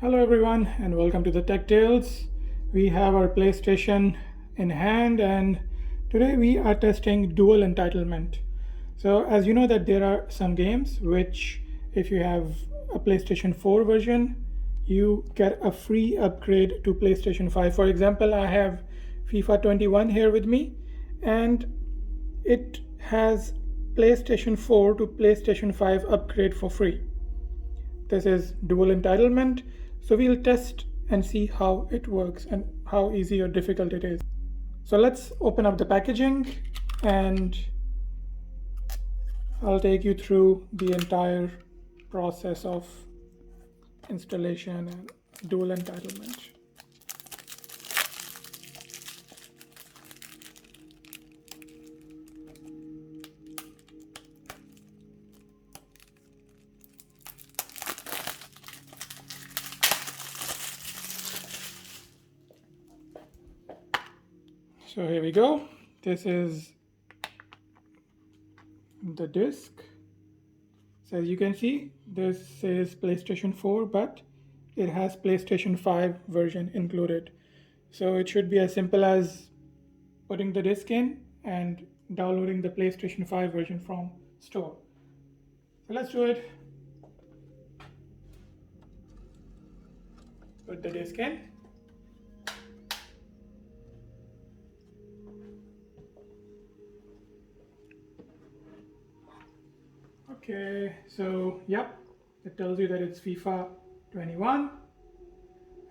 Hello everyone and welcome to the Tech Tales. We have our PlayStation in hand and today we are testing dual entitlement. So as you know that there are some games which if you have a PlayStation 4 version, you get a free upgrade to PlayStation 5. For example, I have FIFA 21 here with me and it has PlayStation 4 to PlayStation 5 upgrade for free. This is dual entitlement. So we'll test and see how it works and how easy or difficult it is. So let's open up the packaging and I'll take you through the entire process of installation and dual entitlement. So here we go. This is the disc. So as you can see, this says PlayStation 4, but it has PlayStation 5 version included. So it should be as simple as putting the disc in and downloading the PlayStation 5 version from store. So let's do it. Put the disc in. Okay, so yep, it tells you that it's FIFA 21.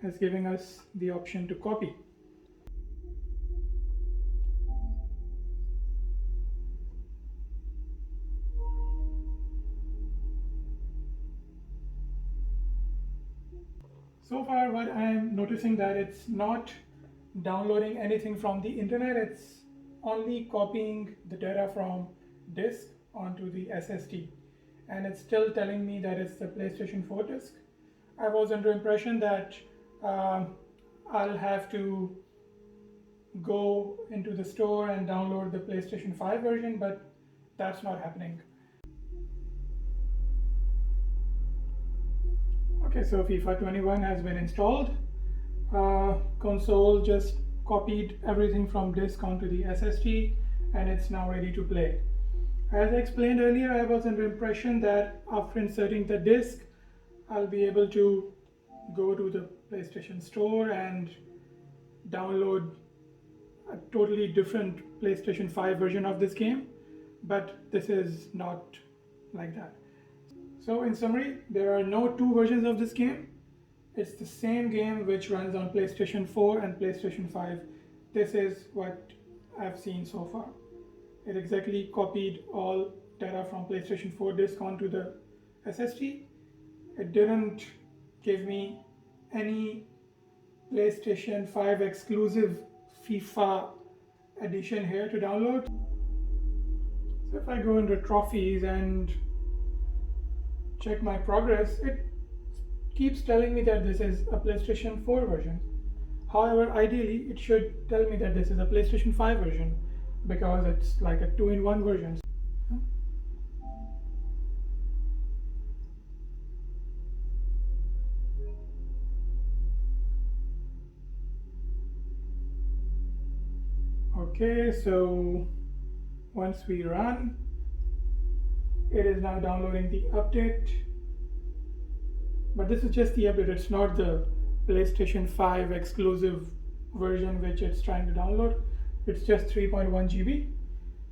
It's giving us the option to copy. So far what I'm noticing that it's not downloading anything from the internet, it's only copying the data from disk onto the SSD, and it's still telling me that it's the PlayStation 4 disc. I was under impression that I'll have to go into the store and download the PlayStation 5 version, but that's not happening. Okay, so FIFA 21 has been installed. Console just copied everything from disk onto the SSD and it's now ready to play. As I explained earlier, I was under impression that after inserting the disk, I'll be able to go to the PlayStation Store and download a totally different PlayStation 5 version of this game, but this is not like that. So in summary, there are no two versions of this game. It's the same game which runs on PlayStation 4 and PlayStation 5. This is what I've seen so far. It exactly copied all data from PlayStation 4 disk onto the SSD. It didn't give me any PlayStation 5 exclusive FIFA edition here to download. So if I go into trophies and check my progress, it keeps telling me that this is a PlayStation 4 version. However, ideally it should tell me that this is a PlayStation 5 version because it's like a 2-in-1 version. Okay, so once we run, it is now downloading the update, but this is just the update. It's not the PlayStation 5 exclusive version which it's trying to download. It's just 3.1 GB.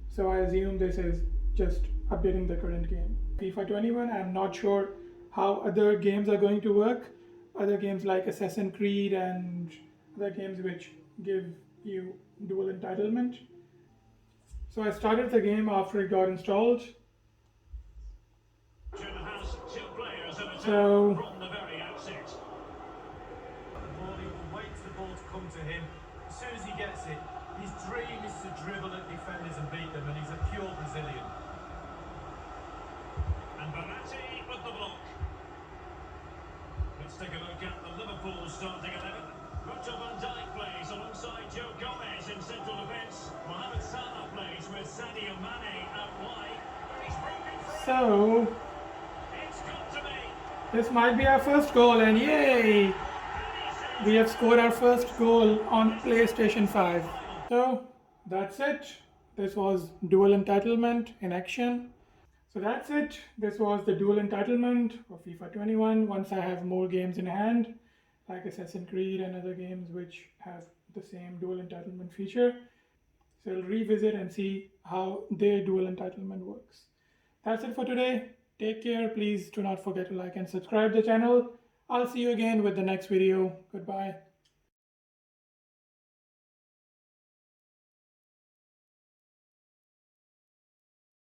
So I assume this is just updating the current game. FIFA 21, I'm not sure how other games are going to work. Other games like Assassin's Creed and other games which give you dual entitlement. So I started the game after it got installed. So from the very outset. The ball, he will wait for the ball to come to him. As soon as he gets it, his dream is to dribble at defenders and beat them, and he's a pure Brazilian. And Barati with the block. Let's take a look at the Liverpool starting 11. Virgil van Dijk plays alongside Joe Gomez in central defence. Mohamed Salah plays with Sadio Mane out wide. He's broken free. So It's got to be. This might be our first goal, and yay! We have scored our first goal on PlayStation 5. So that's it. This was Dual Entitlement in action. So that's it. This was the Dual Entitlement for FIFA 21. Once I have more games in hand, like Assassin's Creed and other games which have the same Dual Entitlement feature, so I'll revisit and see how their Dual Entitlement works. That's it for today. Take care. Please do not forget to like and subscribe the channel. I'll see you again with the next video. Goodbye.